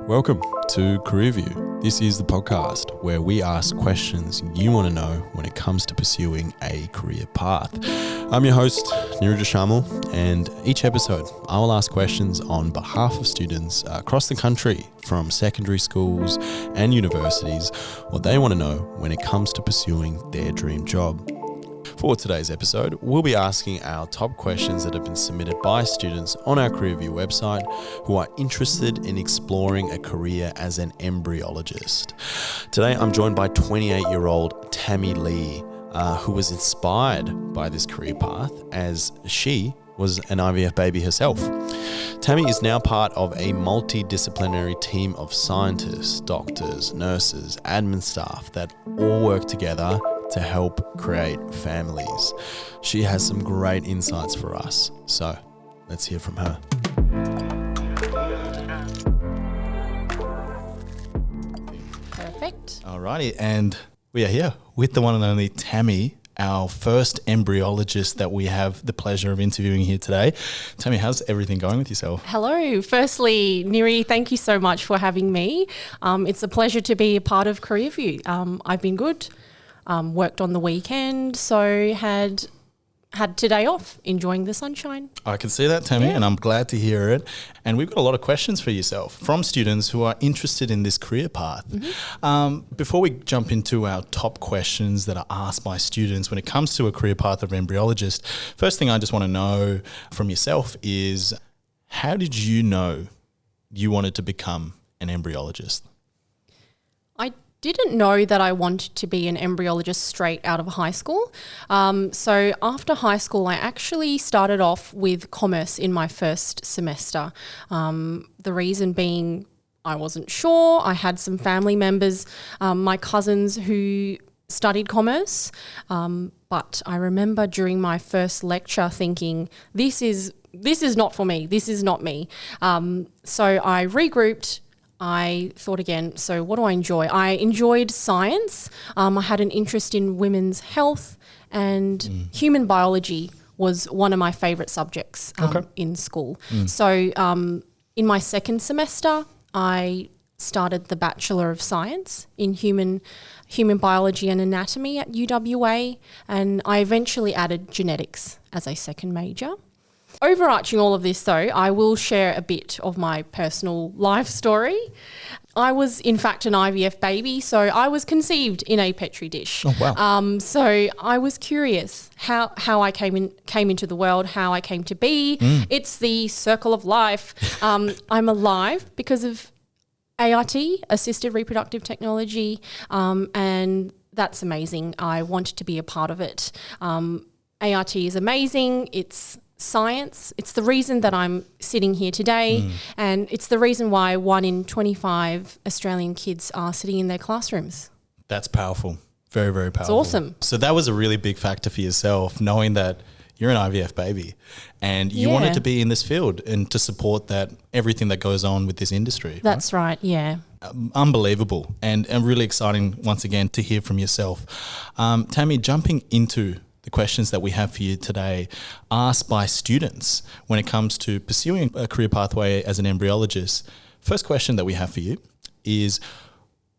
Welcome to Career View. This is the podcast where we ask questions you want to know when it comes to pursuing a career path. I'm your host, Niraj Shamal, and each episode I will ask questions on behalf of students across the country from secondary schools and universities what they want to know when it comes to pursuing their dream job. For today's episode, we'll be asking our top questions that have been submitted by students on our CareerView website who are interested in exploring a career as an embryologist. Today, I'm joined by 28-year-old Tammy Lee, who was inspired by this career path as she was an IVF baby herself. Tammy is now part of a multi-disciplinary team of scientists, doctors, nurses, admin staff that all work together to help create families. She has some great insights for us, so let's hear from her. Perfect. Alrighty, and we are here with the one and only Tammy, our first embryologist that we have the pleasure of interviewing here today. Tammy, how's everything going with yourself? Hello. Firstly, Niri, thank you so much for having me. It's a pleasure to be a part of CareerView. I've been good. Worked on the weekend, so had today off, enjoying the sunshine. I can see that, Tammy, and I'm glad to hear it. And we've got a lot of questions for yourself from students who are interested in this career path. Mm-hmm. Before we jump into our top questions that are asked by students when it comes to a career path of embryologist, first thing I just want to know from yourself is, how did you know you wanted to become an embryologist? I didn't know that I wanted to be an embryologist straight out of high school. So after high school, I actually started off with commerce in my first semester. The reason being I wasn't sure. I had some family members, my cousins who studied commerce, but I remember during my first lecture thinking, this is not for me. This is not me. So I regrouped. I thought again, so what do I enjoy? I enjoyed science. I had an interest in women's health, and human biology was one of my favourite subjects in school. So in my second semester, I started the Bachelor of Science in human biology and anatomy at UWA, and I eventually added genetics as a second major. Overarching all of this though, I will share a bit of my personal life story. I was in fact an IVF baby, so I was conceived in a Petri dish. Oh, wow. So I was curious how I came into the world, how I came to be. It's the circle of life. I'm alive because of ART, assisted reproductive technology, and that's amazing. I wanted to be a part of it. ART is amazing. It's science. It's the reason that I'm sitting here today, and it's the reason why 1 in 25 Australian kids are sitting in their classrooms. That's powerful. Very, very powerful. It's awesome. So that was a really big factor for yourself, knowing that you're an IVF baby and you wanted to be in this field and to support that, everything that goes on with this industry. That's right, yeah. Unbelievable and really exciting once again to hear from yourself. Tammy, jumping into the questions that we have for you today asked by students when it comes to pursuing a career pathway as an embryologist. First question that we have for you is,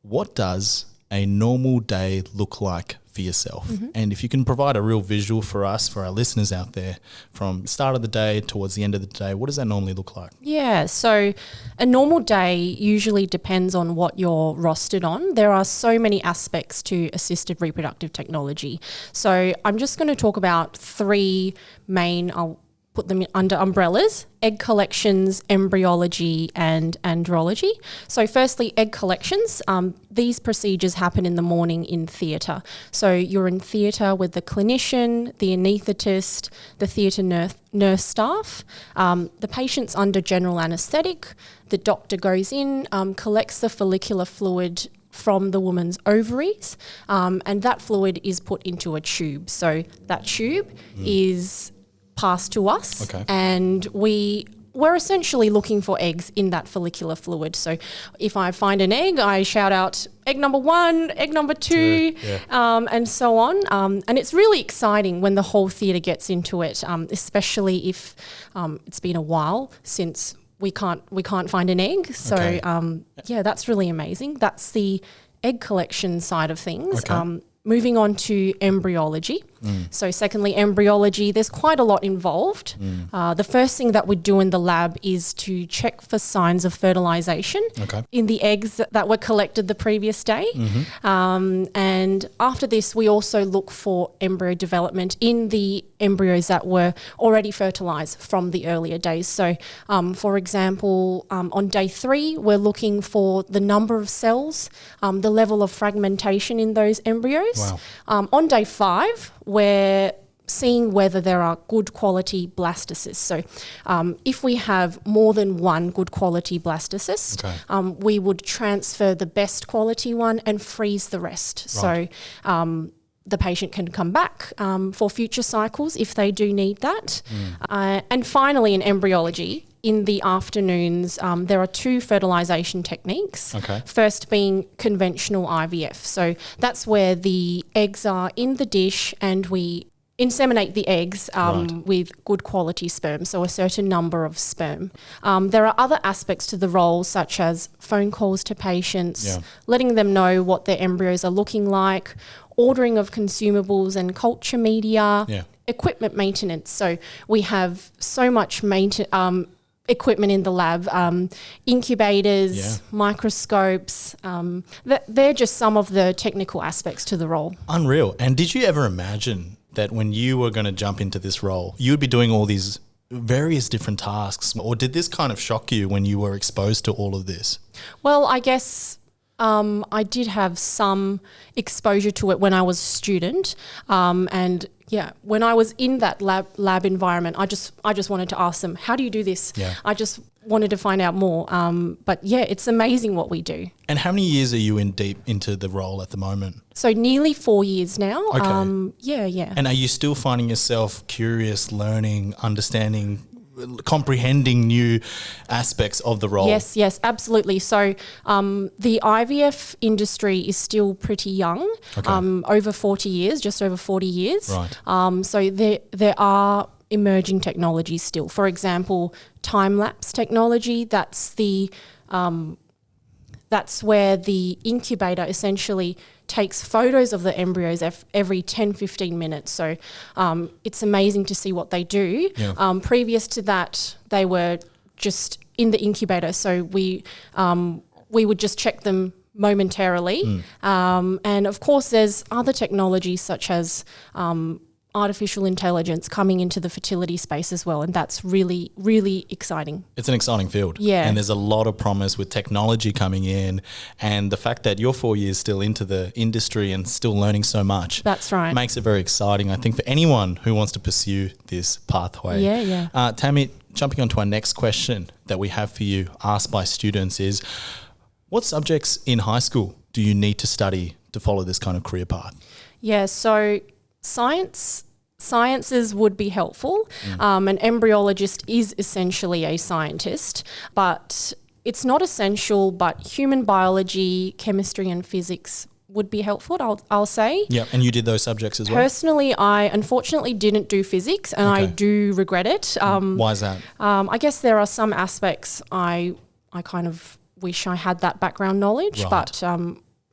what does a normal day look like for yourself? And if you can provide a real visual for us, for our listeners out there, from the start of the day towards the end of the day, what does that normally look like? Yeah, so a normal day usually depends on what you're rostered on. There are so many aspects to assisted reproductive technology. So I'm just going to talk about 3 main, I'll put them under umbrellas: egg collections, embryology, and andrology. So firstly, egg collections. These procedures happen in the morning in theatre. So you're in theatre with the clinician, the anaesthetist, the theatre nurse staff. The patient's under general anaesthetic. The doctor goes in, collects the follicular fluid from the woman's ovaries, and that fluid is put into a tube. So that tube is passed to us, and we're essentially looking for eggs in that follicular fluid. So if I find an egg, I shout out egg number 1, egg number 2, and so on. And it's really exciting when the whole theatre gets into it, especially if it's been a while since we can't find an egg. So that's really amazing. That's the egg collection side of things. Okay. Moving on to embryology. So secondly, embryology, there's quite a lot involved. The first thing that we do in the lab is to check for signs of fertilization in the eggs that were collected the previous day. And after this, we also look for embryo development in the embryos that were already fertilized from the earlier days. So, for example, on day 3, we're looking for the number of cells, the level of fragmentation in those embryos. Wow. On day 5, we're seeing whether there are good quality blastocysts. So if we have more than one good quality blastocyst, we would transfer the best quality one and freeze the rest. Right. So the patient can come back for future cycles if they do need that. And finally, in embryology, in the afternoons, there are 2 fertilization techniques. First being conventional IVF. So that's where the eggs are in the dish and we inseminate the eggs with good quality sperm, so a certain number of sperm. There are other aspects to the role, such as phone calls to patients, letting them know what their embryos are looking like, ordering of consumables and culture media, equipment maintenance. So we have so much equipment in the lab, incubators, microscopes. They're just some of the technical aspects to the role. Unreal. And did you ever imagine that when you were going to jump into this role, you would be doing all these various different tasks? Or did this kind of shock you when you were exposed to all of this? Well, I guess I did have some exposure to it when I was a student. And when I was in that lab environment, I just wanted to ask them, how do you do this? I just wanted to find out more. But it's amazing what we do. And how many years are you in deep into the role at the moment? So nearly 4 years now. Okay. And are you still finding yourself curious, learning, understanding, comprehending new aspects of the role? Yes, absolutely. So the IVF industry is still pretty young, over 40 years, just over 40 years. Right. So there are emerging technologies still. For example, time-lapse technology, that's where the incubator essentially takes photos of the embryos every 10-15 minutes. So it's amazing to see what they do. Previous to that, they were just in the incubator. So we would just check them momentarily. And of course, there's other technologies such as artificial intelligence coming into the fertility space as well, and that's really, really exciting. It's an exciting field. And there's a lot of promise with technology coming in, and the fact that you're 4 years still into the industry and still learning so much. That's right. Makes it very exciting, I think, for anyone who wants to pursue this pathway. Tammy, jumping on to our next question that we have for you, asked by students, is what subjects in high school do you need to study to follow this kind of career path? So sciences would be helpful. An embryologist is essentially a scientist, but it's not essential, but human biology, chemistry and physics would be helpful, I'll say. Yeah, and you did those subjects as well? Personally, I unfortunately didn't do physics, and I do regret it. Why is that? I guess there are some aspects I kind of wish I had that background knowledge, but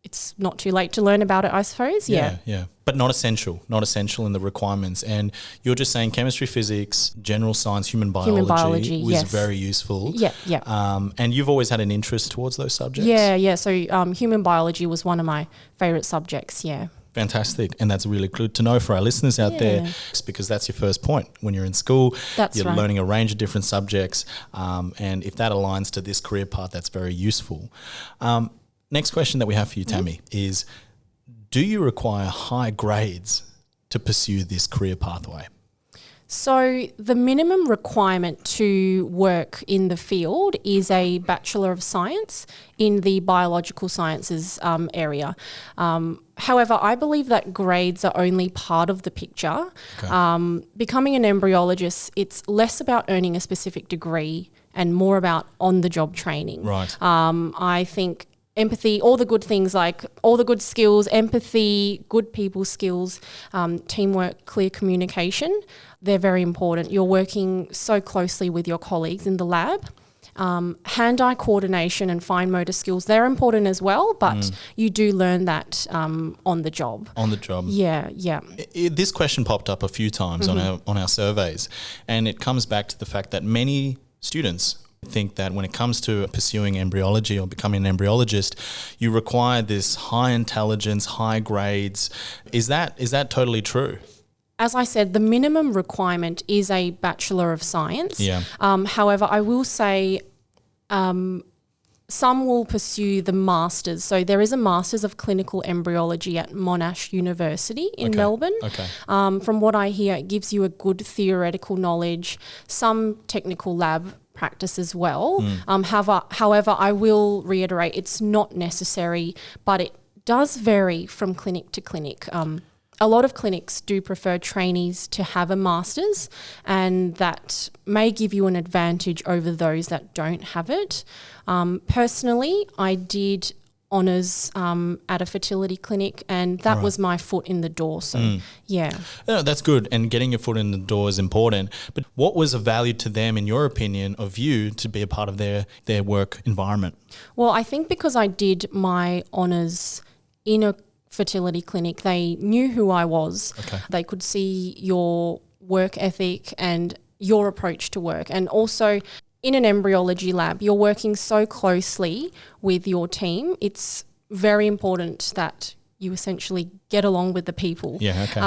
it's not too late to learn about it, I suppose. Yeah. But not essential in the requirements. And you're just saying chemistry, physics, general science, human biology was very useful. And you've always had an interest towards those subjects? So human biology was one of my favourite subjects, Fantastic. And that's really good to know for our listeners out there, because that's your first point. When you're in school, you're learning a range of different subjects. And if that aligns to this career path, that's very useful. Next question that we have for you, Tammy, is do you require high grades to pursue this career pathway? So the minimum requirement to work in the field is a Bachelor of Science in the biological sciences area. However, I believe that grades are only part of the picture. Becoming an embryologist, it's less about earning a specific degree and more about on-the-job training. I think empathy, all the good things, like all the good skills, empathy, good people skills, teamwork, clear communication, they're very important. You're working so closely with your colleagues in the lab. Hand-eye coordination and fine motor skills, they're important as well, but you do learn that on the job. On the job. Yeah, yeah. This question popped up a few times on our surveys, and it comes back to the fact that many students think that when it comes to pursuing embryology or becoming an embryologist, you require this high intelligence, high grades. Is that totally true? As I said, the minimum requirement is a Bachelor of Science. Yeah. However, I will say some will pursue the Masters. So there is a Masters of Clinical Embryology at Monash University in Melbourne. Okay. From what I hear, it gives you a good theoretical knowledge, some technical lab practice as well. However, I will reiterate, it's not necessary, but it does vary from clinic to clinic. A lot of clinics do prefer trainees to have a master's, and that may give you an advantage over those that don't have it. Personally, I did honours at a fertility clinic, and that was my foot in the door. So, yeah. No, that's good, and getting your foot in the door is important. But what was of value to them, in your opinion, of you to be a part of their work environment? Well, I think because I did my honours in a fertility clinic, they knew who I was. Okay. They could see your work ethic and your approach to work. And also in an embryology lab, you're working so closely with your team. It's very important that you essentially get along with the people. Yeah, okay.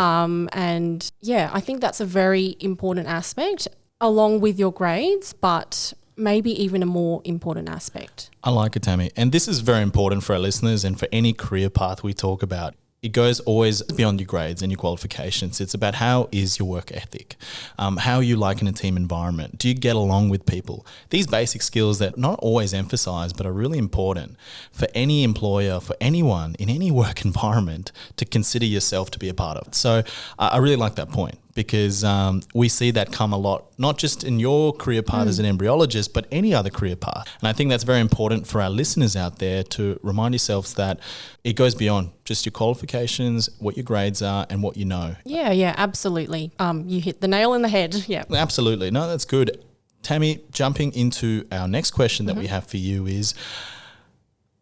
And yeah, I think that's a very important aspect along with your grades, but maybe even a more important aspect. I like it, Tammy. And this is very important for our listeners and for any career path we talk about. It goes always beyond your grades and your qualifications. It's about how is your work ethic, how you like in a team environment. Do you get along with people? These basic skills that not always emphasised but are really important for any employer, for anyone in any work environment to consider yourself to be a part of. So I really like that point, because we see that come a lot, not just in your career path as an embryologist, but any other career path. And I think that's very important for our listeners out there to remind yourselves that it goes beyond just your qualifications, what your grades are, and what you know. Yeah, absolutely. You hit the nail in the head. Yeah. Absolutely. No, that's good. Tammy, jumping into our next question that we have for you is,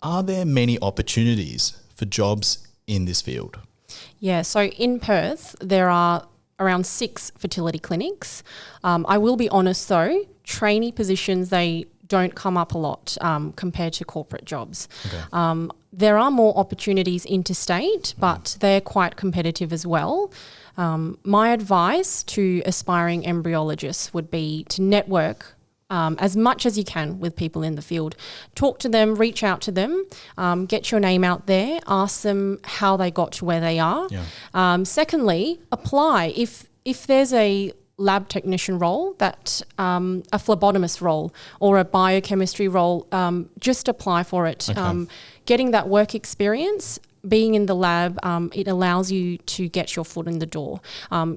are there many opportunities for jobs in this field? Yeah, so in Perth, there are around 6 fertility clinics. I will be honest though, trainee positions, they don't come up a lot compared to corporate jobs. Okay. There are more opportunities interstate, but they're quite competitive as well. My advice to aspiring embryologists would be to network as much as you can with people in the field. Talk to them, reach out to them, get your name out there, ask them how they got to where they are. Yeah. Secondly, apply. If there's a lab technician role, that a phlebotomist role or a biochemistry role, just apply for it. Okay. Getting that work experience, being in the lab, it allows you to get your foot in the door.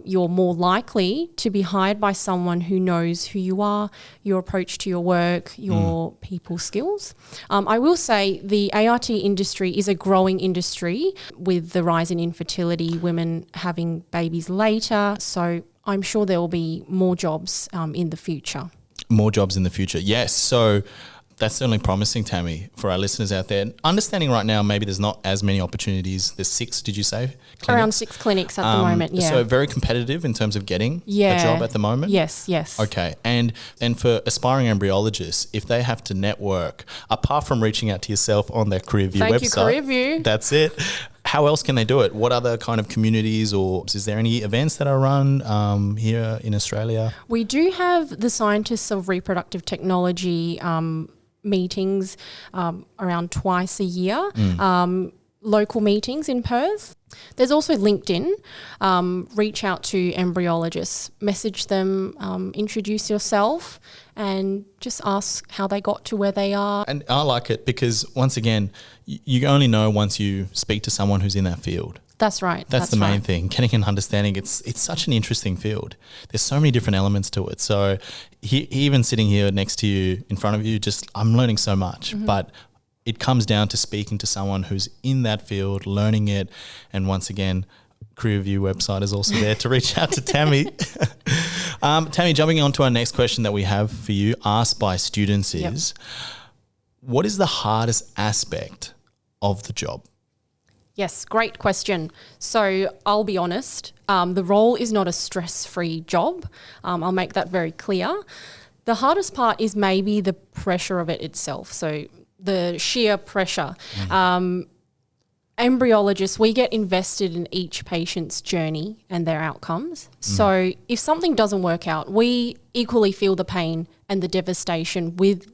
You're more likely to be hired by someone who knows who you are, your approach to your work, your people skills. I will say the ART industry is a growing industry with the rise in infertility, women having babies later. So I'm sure there will be more jobs in the future. More jobs in the future, yes. So that's certainly promising, Tammy, for our listeners out there. Understanding right now, maybe there's not as many opportunities. There's 6, did you say? Clinics? Around 6 clinics at the moment, yeah. So very competitive in terms of getting a job at the moment? Yes. Okay. And for aspiring embryologists, if they have to network, apart from reaching out to yourself on their CareerView website. Thank you, CareerView. That's it. How else can they do it? What other kind of communities, or is there any events that are run here in Australia? We do have the Scientists of Reproductive Technology meetings around twice a year, local meetings in Perth. There's also LinkedIn. Reach out to embryologists, message them, introduce yourself, and just ask how they got to where they are. And I like it because, once again, you only know once you speak to someone who's in that field. That's right. That's the main thing, getting an understanding. It's such an interesting field. There's so many different elements to it. So even sitting here next to you, in front of you, I'm learning so much. But it comes down to speaking to someone who's in that field, learning it. And once again, CareerView website is also there to reach out to Tammy. Tammy, jumping on to our next question that we have for you, asked by students is, what is the hardest aspect of the job? Yes, great question. So I'll be honest, the role is not a stress-free job. I'll make that very clear. The hardest part is maybe the pressure of it itself. So the sheer pressure. Embryologists, we get invested in each patient's journey and their outcomes. So if something doesn't work out, we equally feel the pain and the devastation with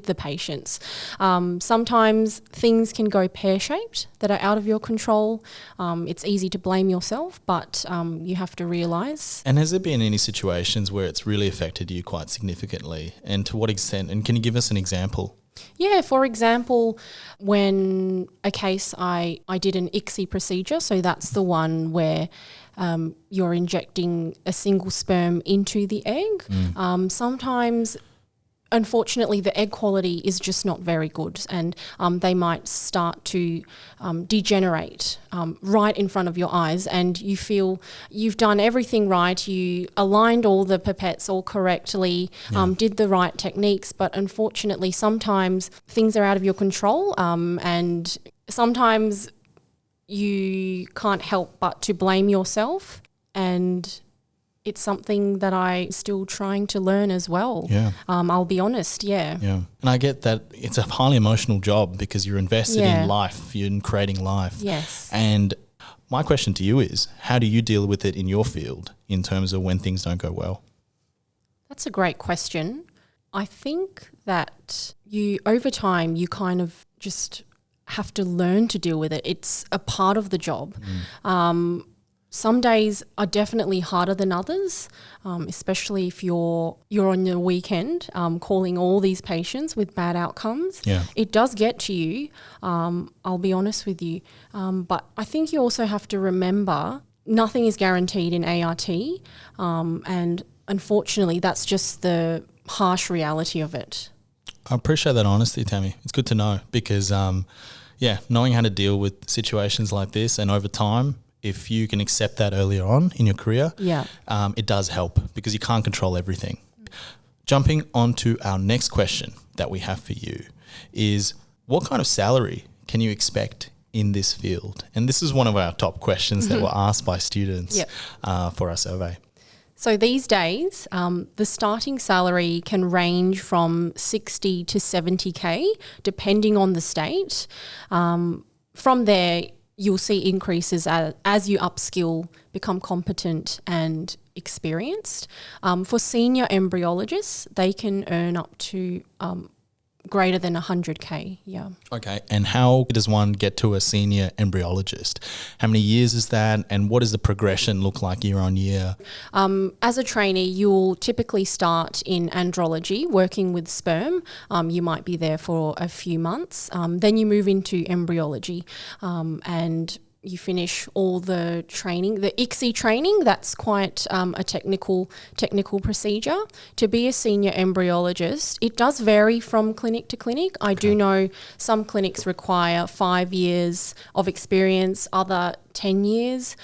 the patients. Sometimes things can go pear-shaped that are out of your control. It's easy to blame yourself, but you have to realise. And has there been any situations where it's really affected you quite significantly? And to what extent? And can you give us an example? Yeah, for example, when a case I did an ICSI procedure, so that's the one where you're injecting a single sperm into the egg. Sometimes, unfortunately, the egg quality is just not very good, and they might start to degenerate right in front of your eyes, and you feel you've done everything right, you aligned all the pipettes all correctly, did the right techniques, but unfortunately sometimes things are out of your control, and sometimes you can't help but to blame yourself, and it's something that I'm still trying to learn as well. I'll be honest, Yeah. And I get that it's a highly emotional job because you're invested in life, you're in creating life. Yes. And my question to you is, how do you deal with it in your field in terms of when things don't go well? That's a great question. I think that over time, you kind of just have to learn to deal with it. It's a part of the job. Some days are definitely harder than others, especially if you're on your weekend calling all these patients with bad outcomes. It does get to you, I'll be honest with you. But I think you also have to remember nothing is guaranteed in ART, and unfortunately that's just the harsh reality of it. I appreciate that honesty, Tammy. It's good to know because, knowing how to deal with situations like this and over time, if you can accept that earlier on in your career, it does help because you can't control everything. Jumping on to our next question that we have for you is, what kind of salary can you expect in this field? And this is one of our top questions that were asked by students for our survey. So these days, the starting salary can range from 60 to 70K, depending on the state. From there, you'll see increases as you upskill, become competent and experienced. For senior embryologists, they can earn up to greater than 100K, Okay, and how does one get to a senior embryologist? How many years is that, and what does the progression look like year on year? As a trainee, you'll typically start in andrology, working with sperm. You might be there for a few months. Then you move into embryology, and you finish all the training, the ICSI training. That's quite a technical procedure. To be a senior embryologist, it does vary from clinic to clinic. I do know some clinics require 5 years of experience, other 10 years.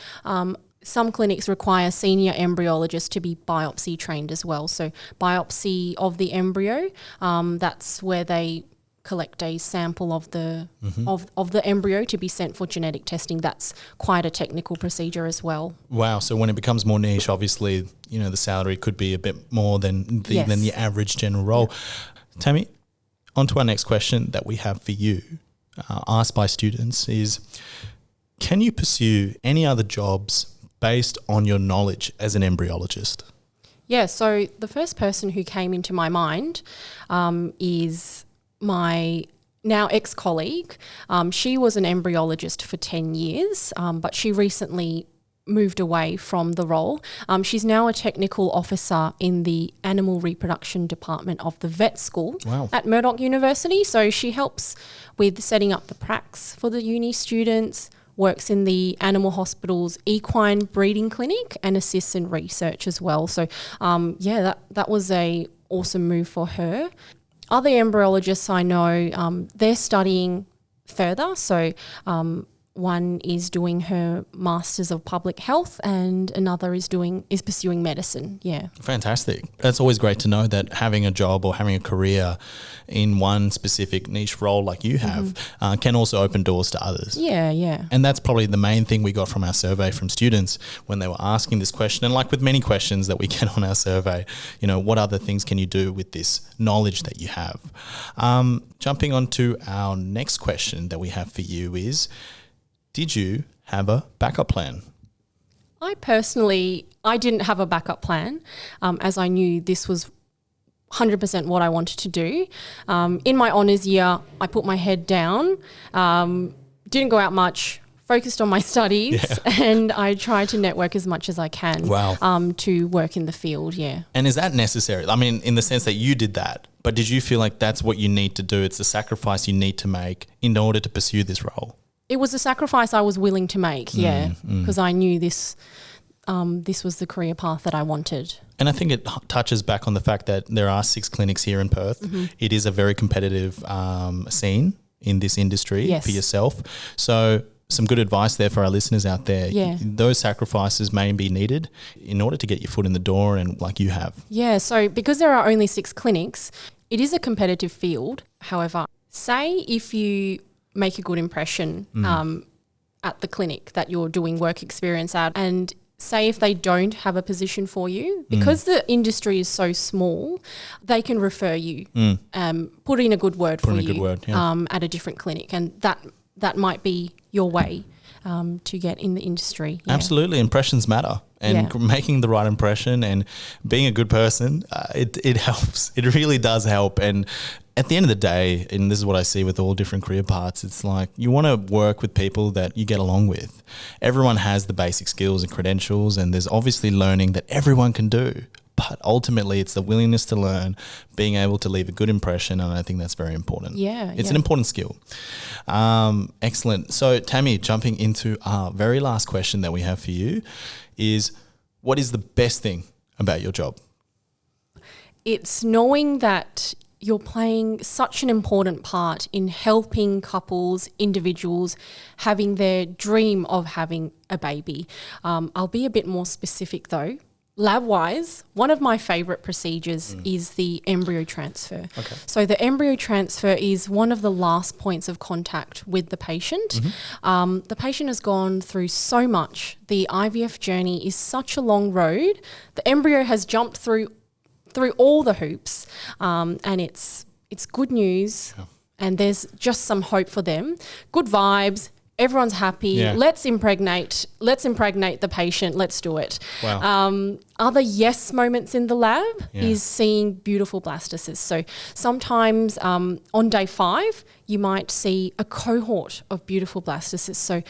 Some clinics require senior embryologists to be biopsy trained as well. So biopsy of the embryo, that's where they collect a sample of the of the embryo to be sent for genetic testing. That's quite a technical procedure as well. Wow. So when it becomes more niche, obviously, the salary could be a bit more than the average general role. Tammy, on to our next question that we have for you, asked by students is, can you pursue any other jobs based on your knowledge as an embryologist? Yeah, so the first person who came into my mind is my now ex-colleague. She was an embryologist for 10 years, but she recently moved away from the role. She's now a technical officer in the animal reproduction department of the vet school at Murdoch University. So she helps with setting up the pracs for the uni students, works in the animal hospital's equine breeding clinic and assists in research as well. So that was a awesome move for her. Other embryologists I know, they're studying further. So one is doing her Masters of Public Health, and another is pursuing medicine. Yeah. Fantastic. That's always great to know that having a job or having a career in one specific niche role like you have can also open doors to others. Yeah, yeah. And that's probably the main thing we got from our survey from students when they were asking this question. And like with many questions that we get on our survey, what other things can you do with this knowledge that you have? Jumping on to our next question that we have for you is, did you have a backup plan? I didn't have a backup plan, as I knew this was 100% what I wanted to do. In my honours year, I put my head down, didn't go out much, focused on my studies, and I tried to network as much as I can to work in the field, yeah. And is that necessary? I mean, in the sense that you did that, but did you feel like that's what you need to do? It's a sacrifice you need to make in order to pursue this role? It was a sacrifice I was willing to make, because I knew this was the career path that I wanted. And I think it touches back on the fact that there are 6 clinics here in Perth. It is a very competitive scene in this industry for yourself. So some good advice there for our listeners out there. Yeah. Those sacrifices may be needed in order to get your foot in the door, and like you have. Yeah, so because there are only 6 clinics, it is a competitive field. However, say if you make a good impression at the clinic that you're doing work experience at, and say if they don't have a position for you, because the industry is so small, they can refer you, put in a good word for you at a different clinic, and that might be your way to get in the industry. Yeah. Absolutely. Impressions matter, and making the right impression and being a good person, it helps. It really does help. And at the end of the day, and this is what I see with all different career paths, it's like you want to work with people that you get along with. Everyone has the basic skills and credentials, and there's obviously learning that everyone can do. But ultimately, it's the willingness to learn, being able to leave a good impression, and I think that's very important. Yeah, it's an important skill. Excellent. So, Tammy, jumping into our very last question that we have for you is, what is the best thing about your job? It's knowing that you're playing such an important part in helping couples, individuals, having their dream of having a baby. I'll be a bit more specific though. Lab-wise, one of my favourite procedures is the embryo transfer. Okay. So the embryo transfer is one of the last points of contact with the patient. The patient has gone through so much. The IVF journey is such a long road. The embryo has jumped through all the hoops, and it's good news, and there's just some hope for them. Good vibes. Everyone's happy. Yeah. Let's impregnate the patient. Let's do it. Wow. Other yes moments in the lab is seeing beautiful blastocysts. So sometimes on day 5, you might see a cohort of beautiful blastocysts. So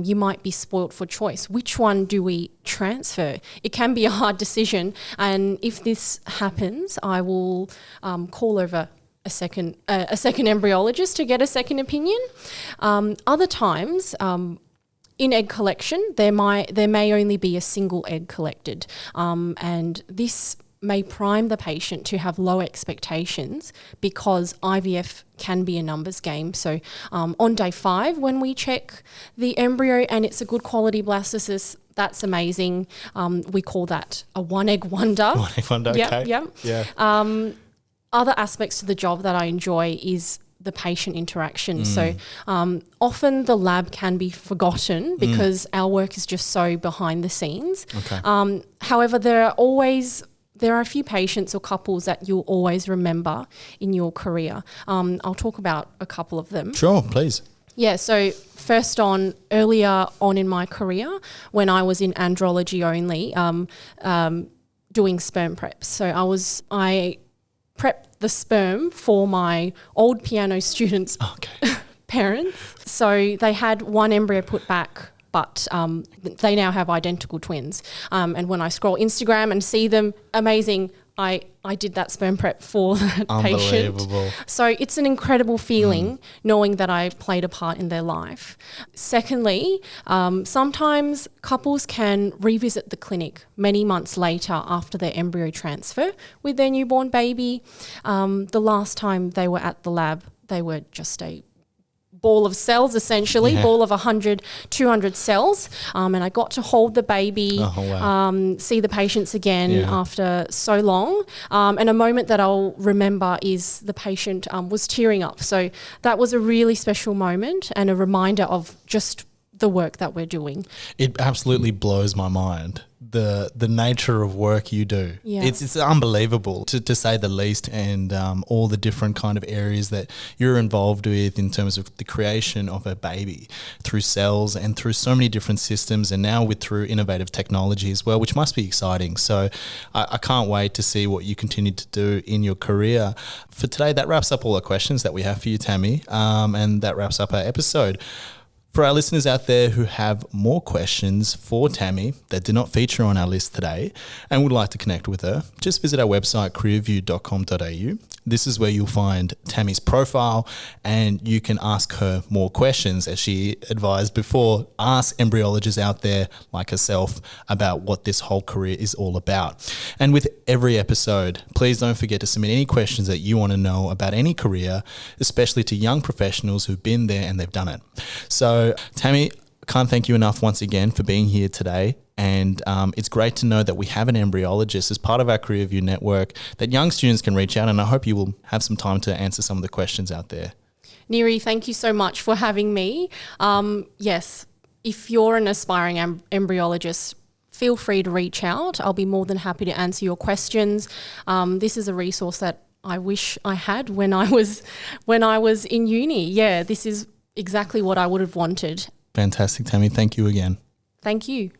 you might be spoilt for choice. Which one do we transfer? It can be a hard decision. And if this happens, I will call over a second embryologist to get a second opinion. Other times, in egg collection, there may only be a single egg collected, and this may prime the patient to have low expectations because IVF can be a numbers game. So on day 5, when we check the embryo and it's a good quality blastocyst, that's amazing. We call that a one-egg wonder. One-egg wonder, okay. Yeah. Other aspects to the job that I enjoy is the patient interaction. So often the lab can be forgotten because our work is just so behind the scenes. Okay. However, there are a few patients or couples that you'll always remember in your career. I'll talk about a couple of them. Sure, please. Yeah, so earlier on in my career, when I was in andrology only, doing sperm preps. So I prepped the sperm for my old piano students' parents. So they had one embryo put back, but they now have identical twins. And when I scroll Instagram and see them, amazing, I did that sperm prep for that patient. Unbelievable. So it's an incredible feeling knowing that I played a part in their life. Secondly, sometimes couples can revisit the clinic many months later after their embryo transfer with their newborn baby. The last time they were at the lab, they were just a ball of cells, essentially, Yeah. ball of 100, 200 cells. And I got to hold the baby, see the patients again after so long. And a moment that I'll remember is the patient was tearing up. So that was a really special moment and a reminder of just the work that we're doing. It absolutely blows my mind, the nature of work you do. Yeah. It's unbelievable to say the least, and all the different kind of areas that you're involved with in terms of the creation of a baby through cells and through so many different systems, and now through innovative technology as well, which must be exciting. So I can't wait to see what you continue to do in your career. For today, that wraps up all the questions that we have for you, Tammy, and that wraps up our episode. For our listeners out there who have more questions for Tammy that did not feature on our list today and would like to connect with her, just visit our website, careerview.com.au. This is where you'll find Tammy's profile, and you can ask her more questions. As she advised before, ask embryologists out there like herself about what this whole career is all about. And with every episode, please don't forget to submit any questions that you want to know about any career, especially to young professionals who've been there and they've done it. So Tammy, I can't thank you enough once again for being here today. And it's great to know that we have an embryologist as part of our CareerView network that young students can reach out, and I hope you will have some time to answer some of the questions out there. Neri, thank you so much for having me. Yes, if you're an aspiring embryologist, feel free to reach out. I'll be more than happy to answer your questions. This is a resource that I wish I had when I was in uni. Yeah, this is exactly what I would have wanted. Fantastic, Tammy. Thank you again. Thank you.